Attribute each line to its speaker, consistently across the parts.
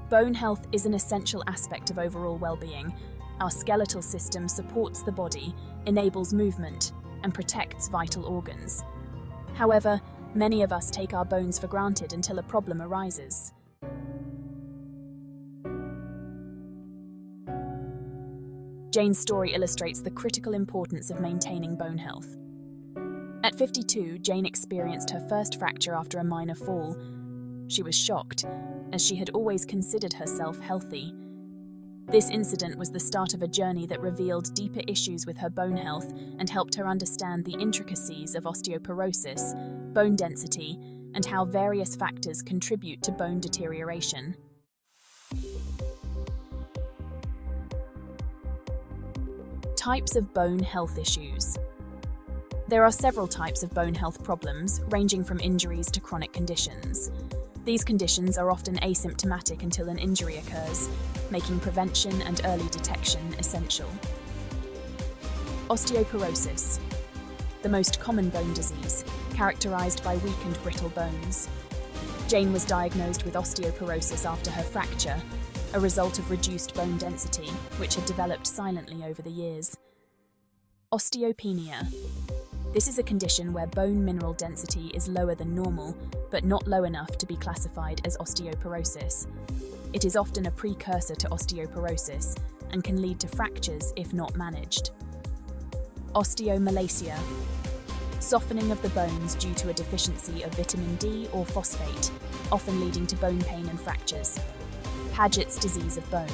Speaker 1: Bone health is an essential aspect of overall well-being. Our skeletal system supports the body, enables movement, and protects vital organs. However, many of us take our bones for granted until a problem arises. Jane's story illustrates the critical importance of maintaining bone health. At 52, Jane experienced her first fracture after a minor fall. She was shocked, as she had always considered herself healthy. This incident was the start of a journey that revealed deeper issues with her bone health and helped her understand the intricacies of osteoporosis, bone density, and how various factors contribute to bone deterioration. Types of bone health issues. There are several types of bone health problems, ranging from injuries to chronic conditions. These conditions are often asymptomatic until an injury occurs, making prevention and early detection essential. Osteoporosis, the most common bone disease, characterized by weak and brittle bones. Jane was diagnosed with osteoporosis after her fracture, a result of reduced bone density, which had developed silently over the years. Osteopenia. This is a condition where bone mineral density is lower than normal, but not low enough to be classified as osteoporosis. It is often a precursor to osteoporosis and can lead to fractures if not managed. Osteomalacia. Softening of the bones due to a deficiency of vitamin D or phosphate, often leading to bone pain and fractures. Paget's disease of bone.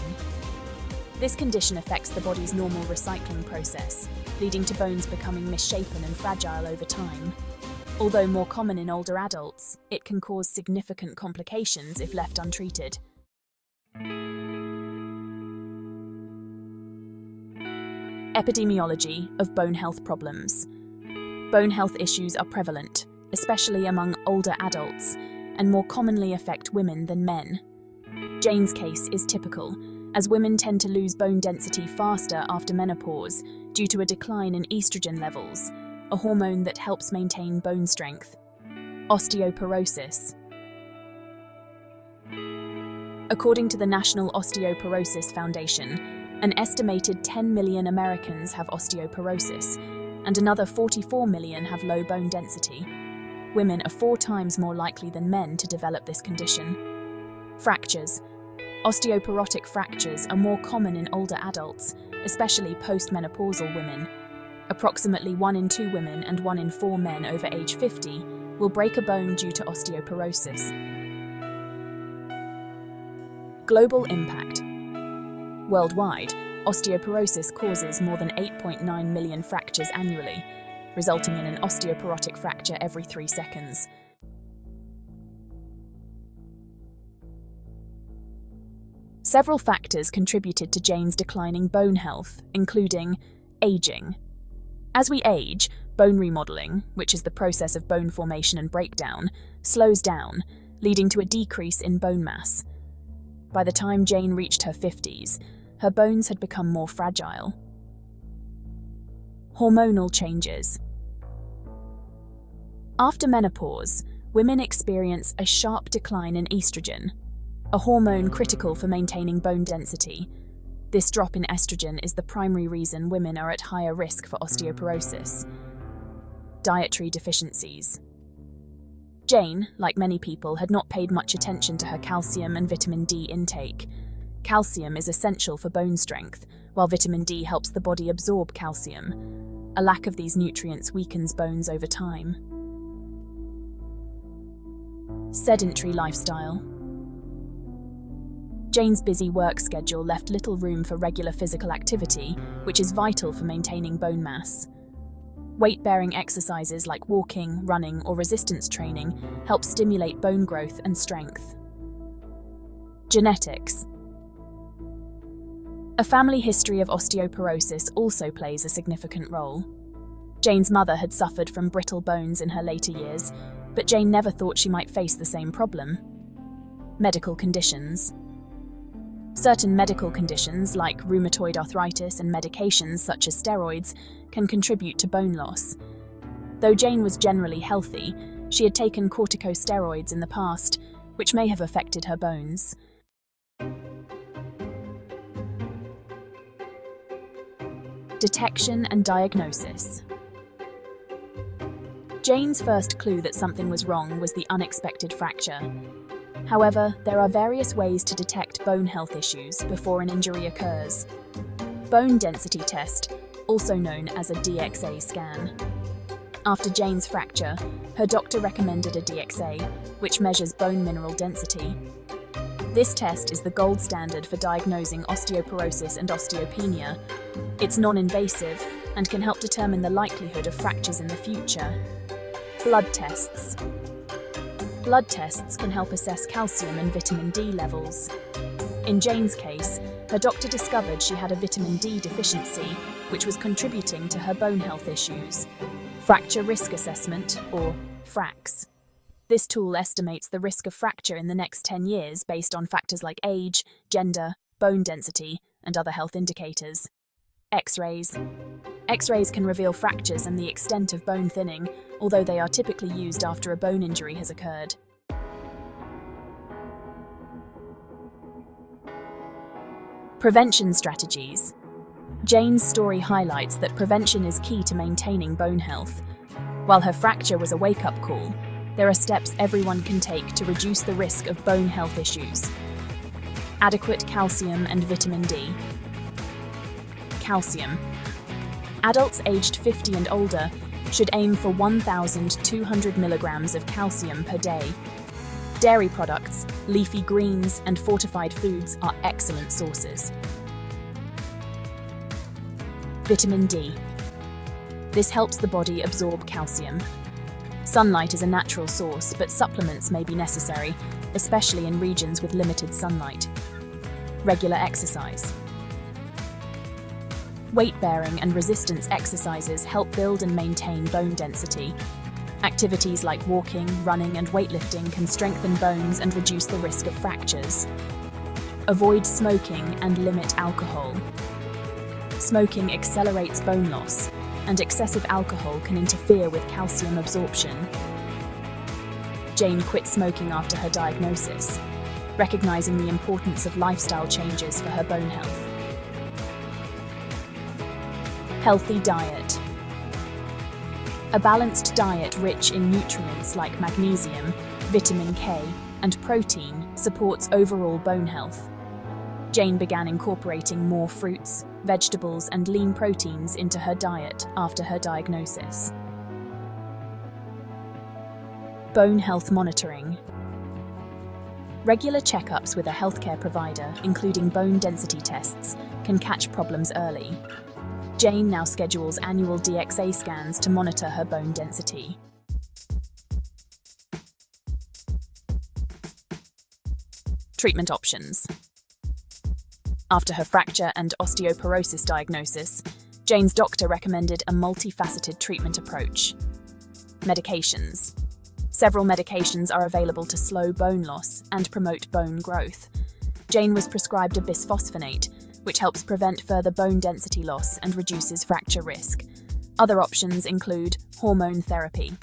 Speaker 1: This condition affects the body's normal recycling process, leading to bones becoming misshapen and fragile over time. Although more common in older adults, it can cause significant complications if left untreated. Epidemiology of bone health problems. Bone health issues are prevalent, especially among older adults, and more commonly affect women than men. Jane's case is typical, as women tend to lose bone density faster after menopause due to a decline in estrogen levels, a hormone that helps maintain bone strength. Osteoporosis. According to the National Osteoporosis Foundation, an estimated 10 million Americans have osteoporosis, and another 44 million have low bone density. Women are 4 times more likely than men to develop this condition. Fractures. Osteoporotic fractures are more common in older adults, especially postmenopausal women. Approximately 1 in 2 women and 1 in 4 men over age 50 will break a bone due to osteoporosis. Global impact. Worldwide, osteoporosis causes more than 8.9 million fractures annually, resulting in an osteoporotic fracture every 3 seconds. Several factors contributed to Jane's declining bone health, including aging. As we age, bone remodeling, which is the process of bone formation and breakdown, slows down, leading to a decrease in bone mass. By the time Jane reached her 50s, her bones had become more fragile. Hormonal changes. After menopause, women experience a sharp decline in estrogen, a hormone critical for maintaining bone density. This drop in estrogen is the primary reason women are at higher risk for osteoporosis. Dietary deficiencies. Jane, like many people, had not paid much attention to her calcium and vitamin D intake. Calcium is essential for bone strength, while vitamin D helps the body absorb calcium. A lack of these nutrients weakens bones over time. Sedentary lifestyle. Jane's busy work schedule left little room for regular physical activity, which is vital for maintaining bone mass. Weight-bearing exercises like walking, running, or resistance training help stimulate bone growth and strength. Genetics. A family history of osteoporosis also plays a significant role. Jane's mother had suffered from brittle bones in her later years, but Jane never thought she might face the same problem. Medical conditions. Certain medical conditions, like rheumatoid arthritis and medications such as steroids, can contribute to bone loss. Though Jane was generally healthy, she had taken corticosteroids in the past, which may have affected her bones. Detection and diagnosis. Jane's first clue that something was wrong was the unexpected fracture. However, there are various ways to detect bone health issues before an injury occurs. Bone density test, also known as a DXA scan. After Jane's fracture, her doctor recommended a DXA, which measures bone mineral density. This test is the gold standard for diagnosing osteoporosis and osteopenia. It's non-invasive and can help determine the likelihood of fractures in the future. Blood tests. Blood tests can help assess calcium and vitamin D levels. In Jane's case, her doctor discovered she had a vitamin D deficiency, which was contributing to her bone health issues. Fracture Risk Assessment, or FRAX. This tool estimates the risk of fracture in the next 10 years based on factors like age, gender, bone density, and other health indicators. X-rays. X-rays can reveal fractures and the extent of bone thinning, although they are typically used after a bone injury has occurred. Prevention strategies. Jane's story highlights that prevention is key to maintaining bone health. While her fracture was a wake-up call, there are steps everyone can take to reduce the risk of bone health issues. Adequate calcium and vitamin D. Calcium. Adults aged 50 and older should aim for 1,200 milligrams of calcium per day. Dairy products, leafy greens, and fortified foods are excellent sources. Vitamin D. This helps the body absorb calcium. Sunlight is a natural source, but supplements may be necessary, especially in regions with limited sunlight. Regular exercise. Weight-bearing and resistance exercises help build and maintain bone density. Activities like walking, running, and weightlifting can strengthen bones and reduce the risk of fractures. Avoid smoking and limit alcohol. Smoking accelerates bone loss, and excessive alcohol can interfere with calcium absorption. Jane quit smoking after her diagnosis, recognizing the importance of lifestyle changes for her bone health. Healthy diet. A balanced diet rich in nutrients like magnesium, vitamin K, and protein supports overall bone health. Jane began incorporating more fruits, vegetables, and lean proteins into her diet after her diagnosis. Bone health monitoring. Regular checkups with a healthcare provider, including bone density tests, can catch problems early. Jane now schedules annual DXA scans to monitor her bone density. Treatment options. After her fracture and osteoporosis diagnosis, Jane's doctor recommended a multifaceted treatment approach. Medications. Several medications are available to slow bone loss and promote bone growth. Jane was prescribed a bisphosphonate, which helps prevent further bone density loss and reduces fracture risk. Other options include hormone therapy.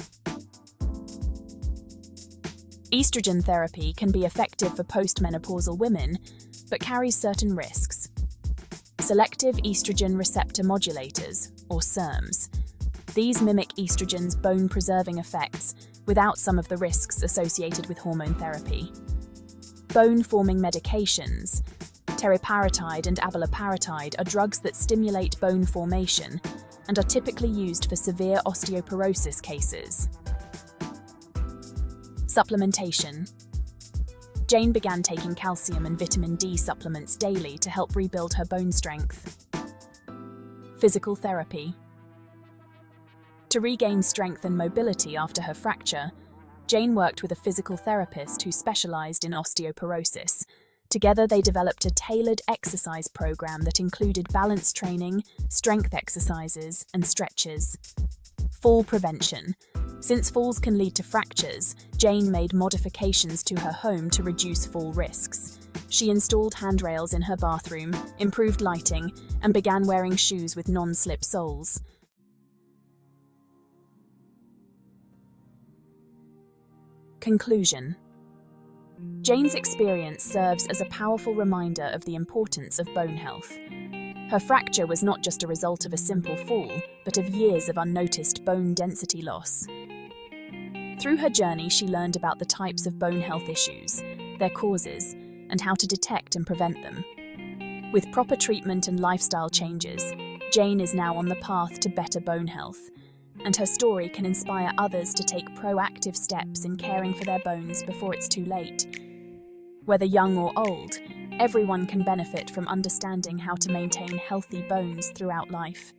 Speaker 1: Estrogen therapy can be effective for postmenopausal women, but carries certain risks. Selective estrogen receptor modulators, or SERMs. These mimic estrogen's bone-preserving effects without some of the risks associated with hormone therapy. Bone-forming medications. Teriparatide and abaloparatide are drugs that stimulate bone formation and are typically used for severe osteoporosis cases. Supplementation. Jane began taking calcium and vitamin D supplements daily to help rebuild her bone strength. Physical therapy. To regain strength and mobility after her fracture, Jane worked with a physical therapist who specialized in osteoporosis. Together, they developed a tailored exercise program that included balance training, strength exercises, and stretches. Fall prevention. Since falls can lead to fractures, Jane made modifications to her home to reduce fall risks. She installed handrails in her bathroom, improved lighting, and began wearing shoes with non-slip soles. Conclusion. Jane's experience serves as a powerful reminder of the importance of bone health. Her fracture was not just a result of a simple fall, but of years of unnoticed bone density loss. Through her journey, she learned about the types of bone health issues, their causes, and how to detect and prevent them. With proper treatment and lifestyle changes, Jane is now on the path to better bone health, and her story can inspire others to take proactive steps in caring for their bones before it's too late. Whether young or old, everyone can benefit from understanding how to maintain healthy bones throughout life.